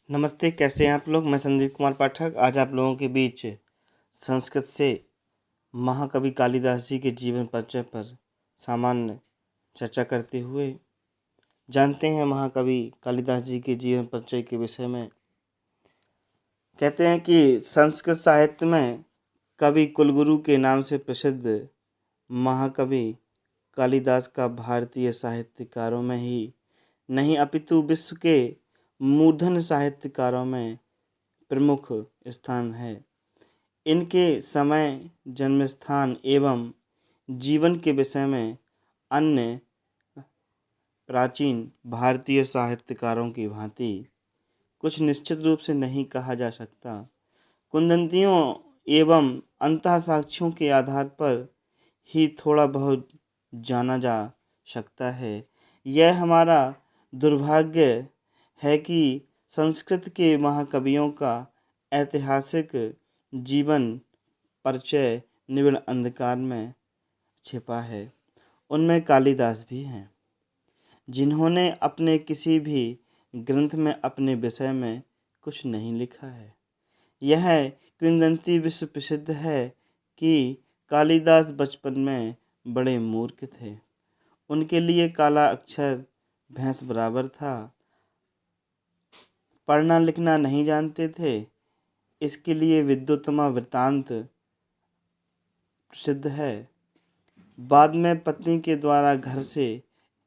नमस्ते, कैसे हैं आप लोग। मैं संदीप कुमार पाठक आज आप लोगों के बीच संस्कृत से महाकवि कालिदास जी के जीवन परिचय पर सामान्य चर्चा करते हुए जानते हैं महाकवि कालिदास जी के जीवन परिचय के विषय में। कहते हैं कि संस्कृत साहित्य में कवि कुलगुरु के नाम से प्रसिद्ध महाकवि कालिदास का भारतीय साहित्यकारों में ही नहीं अपितु विश्व के मूर्धन्य साहित्यकारों में प्रमुख स्थान है। इनके समय, जन्म स्थान एवं जीवन के विषय में अन्य प्राचीन भारतीय साहित्यकारों की भांति कुछ निश्चित रूप से नहीं कहा जा सकता। किंवदंतियों एवं अंतःसाक्ष्यों के आधार पर ही थोड़ा बहुत जाना जा सकता है। यह हमारा दुर्भाग्य है कि संस्कृत के महाकवियों का ऐतिहासिक जीवन परिचय निबिड़ अंधकार में छिपा है। उनमें कालिदास भी हैं, जिन्होंने अपने किसी भी ग्रंथ में अपने विषय में कुछ नहीं लिखा है। यह किंवदंती विश्व प्रसिद्ध है कि कालिदास बचपन में बड़े मूर्ख थे। उनके लिए काला अक्षर भैंस बराबर था। पढ़ना लिखना नहीं जानते थे। इसके लिए विद्योत्तमा वृत्तांत प्रसिद्ध है। बाद में पत्नी के द्वारा घर से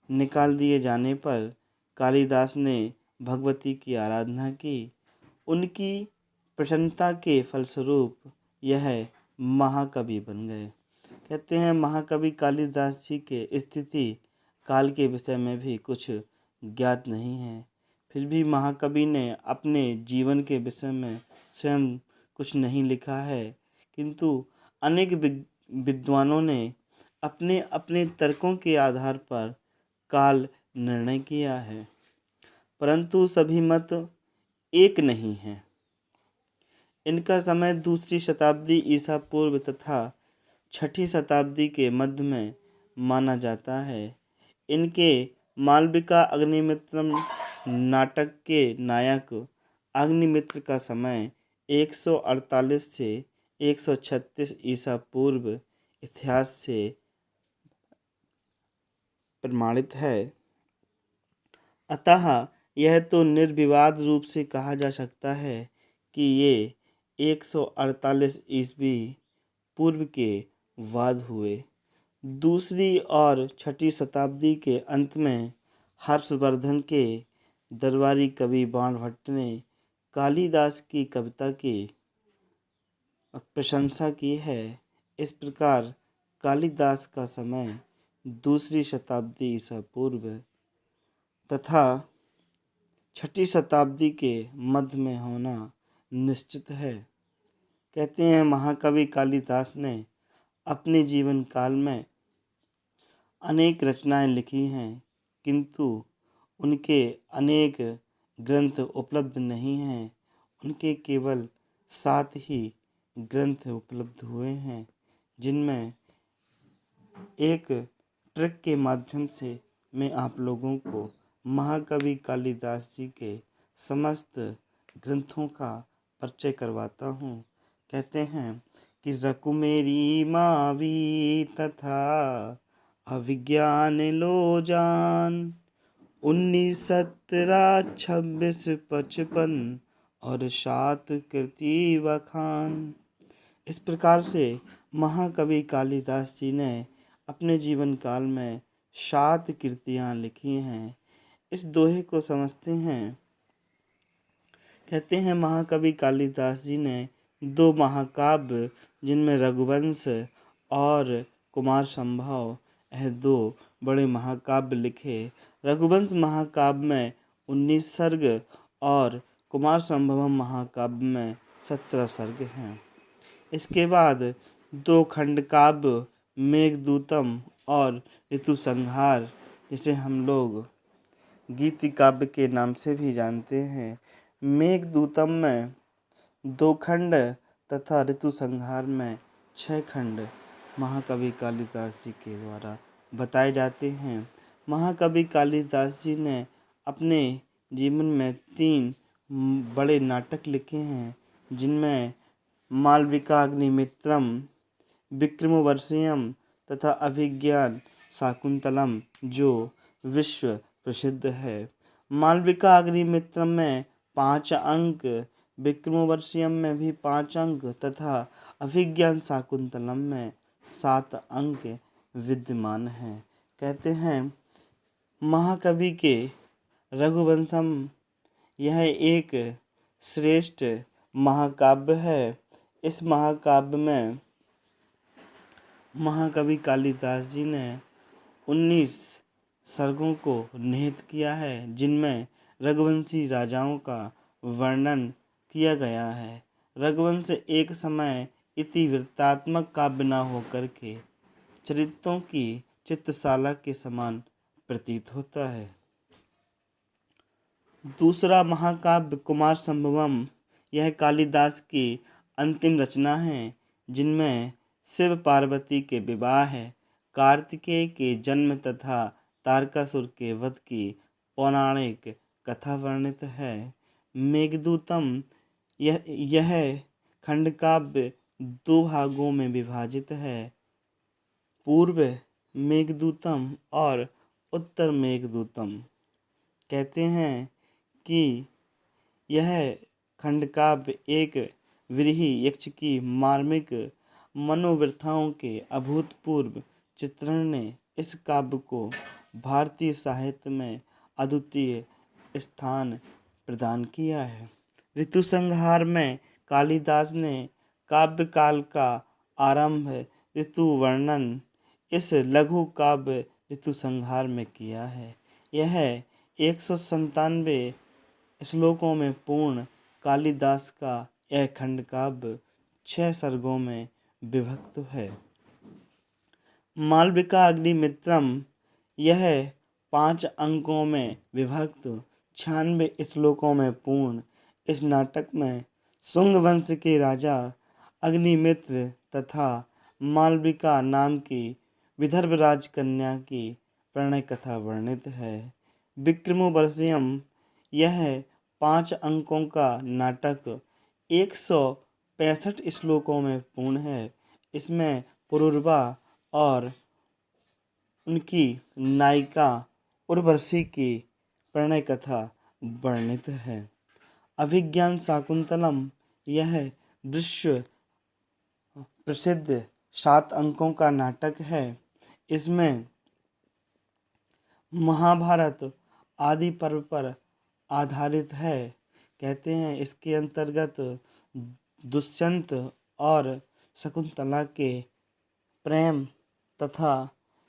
निकाल दिए जाने पर कालिदास ने भगवती की आराधना की। उनकी प्रसन्नता के फलस्वरूप यह महाकवि बन गए। कहते हैं महाकवि कालिदास जी के स्थिति काल के विषय में भी कुछ ज्ञात नहीं है। फिर भी महाकवि ने अपने जीवन के विषय में स्वयं कुछ नहीं लिखा है, किंतु अनेक विद्वानों ने अपने अपने तर्कों के आधार पर काल निर्णय किया है, परंतु सभी मत एक नहीं है। इनका समय दूसरी शताब्दी ईसा पूर्व तथा छठी शताब्दी के मध्य में माना जाता है। इनके मालविका अग्निमित्रम नाटक के नायक अग्निमित्र का समय 148 से 136 ईसा पूर्व इतिहास से प्रमाणित है। अतः यह तो निर्विवाद रूप से कहा जा सकता है कि ये 148 ईस्वी पूर्व के वाद हुए। दूसरी और छठी शताब्दी के अंत में हर्षवर्धन के दरबारी कवि बाणभट्ट ने कालिदास की कविता की प्रशंसा की है। इस प्रकार कालिदास का समय दूसरी शताब्दी ईसा पूर्व तथा छठी शताब्दी के मध्य में होना निश्चित है। कहते हैं महाकवि कालिदास ने अपने जीवन काल में अनेक रचनाएं लिखी हैं, किंतु उनके अनेक ग्रंथ उपलब्ध नहीं हैं। उनके केवल 7 ही ग्रंथ उपलब्ध हुए हैं, जिनमें एक ट्रिक के माध्यम से मैं आप लोगों को महाकवि कालिदास जी के समस्त ग्रंथों का परिचय करवाता हूँ। कहते हैं कि रकुमेरी मावी तथा अभिज्ञान लो जान 19, 17, 26, 55 और 7 कृति बखान। इस प्रकार से महाकवि कालिदास जी ने अपने जीवन काल में 7 कृतियाँ लिखी हैं। इस दोहे को समझते हैं। कहते हैं महाकवि कालिदास जी ने 2 महाकाव्य, जिनमें रघुवंश और कुमार संभव, यह 2 बड़े महाकाव्य लिखे। रघुवंश महाकाव्य में 19 सर्ग और कुमार संभवम महाकाव्य में 17 सर्ग हैं। इसके बाद 2 खंड काव्य मेघदूतम और ऋतुसंहार, जिसे हम लोग गीति काव्य के नाम से भी जानते हैं। मेघदूतम में 2 खंड तथा ऋतुसंहार में 6 खंड महाकवि कालिदास जी के द्वारा बताए जाते हैं। महाकवि कालिदास जी ने अपने जीवन में 3 बड़े नाटक लिखे हैं, जिनमें मालविकाग्निमित्रम, विक्रमोर्वशीयम तथा अभिज्ञान शाकुंतलम जो विश्व प्रसिद्ध है। मालविका अग्निमित्रम में 5 अंक, विक्रमोर्वशीयम में भी 5 अंक तथा अभिज्ञान शाकुंतलम में 7 अंक विद्यमान हैं। कहते हैं महाकवि के रघुवंशम यह एक श्रेष्ठ महाकाव्य है। इस महाकाव्य में महाकवि कालिदास जी ने 19 सर्गों को निहित किया है, जिनमें रघुवंशी राजाओं का वर्णन किया गया है। रघुवंश एक समय इतिवृत्तात्मक काव्य न होकर के चरित्रों की चित्रशाला के समान प्रतीत होता है। दूसरा महाकाव्य कुमार संभवम यह कालिदास की अंतिम रचना है, जिनमें शिव पार्वती के विवाह है, कार्तिकेय के जन्म तथा तारकासुर के वध की पौराणिक कथा वर्णित है। मेघदूतम यह खंडकाव्य 2 भागों में विभाजित है, पूर्व मेघदूतम और उत्तर मेघदूतम। कहते हैं कि यह खंडकाव्य एक व्रीहि यक्ष की मार्मिक मनोव्यथाओं के अभूतपूर्व चित्रण ने इस काव्य को भारतीय साहित्य में अद्वितीय स्थान प्रदान किया है। ऋतुसंहार में कालिदास ने काव्य काल का आरंभ ऋतु वर्णन इस लघु काव्य ऋतुसंहार में किया है। यह 197 श्लोकों में पूर्ण कालिदास का यह खंडकाव्य 6 सर्गों में विभक्त है। मालविका अग्निमित्रम यह 5 अंकों में विभक्त 96 श्लोकों में पूर्ण इस नाटक में शुंग वंश के राजा अग्निमित्र तथा मालविका नाम की विदर्भ राजकन्या की प्रणय कथा वर्णित है। विक्रमोर्वशीयम यह 5 अंकों का नाटक 165 श्लोकों में पूर्ण है। इसमें पुरूरवा और उनकी नायिका उर्वशी की प्रणय कथा वर्णित है। अभिज्ञान शाकुंतलम यह विश्व प्रसिद्ध 7 अंकों का नाटक है। इसमें महाभारत आदि पर्व पर आधारित है। कहते हैं इसके अंतर्गत दुष्यंत और शकुंतला के प्रेम तथा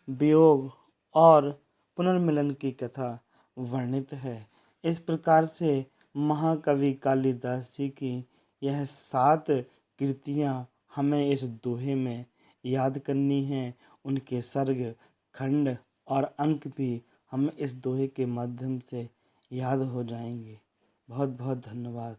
वियोग और पुनर्मिलन की कथा वर्णित है। इस प्रकार से महाकवि कालिदास जी की यह 7 कृतियाँ हमें इस दोहे में याद करनी हैं। उनके सर्ग, खंड और अंक भी हमें इस दोहे के माध्यम से याद हो जाएंगे। बहुत बहुत धन्यवाद।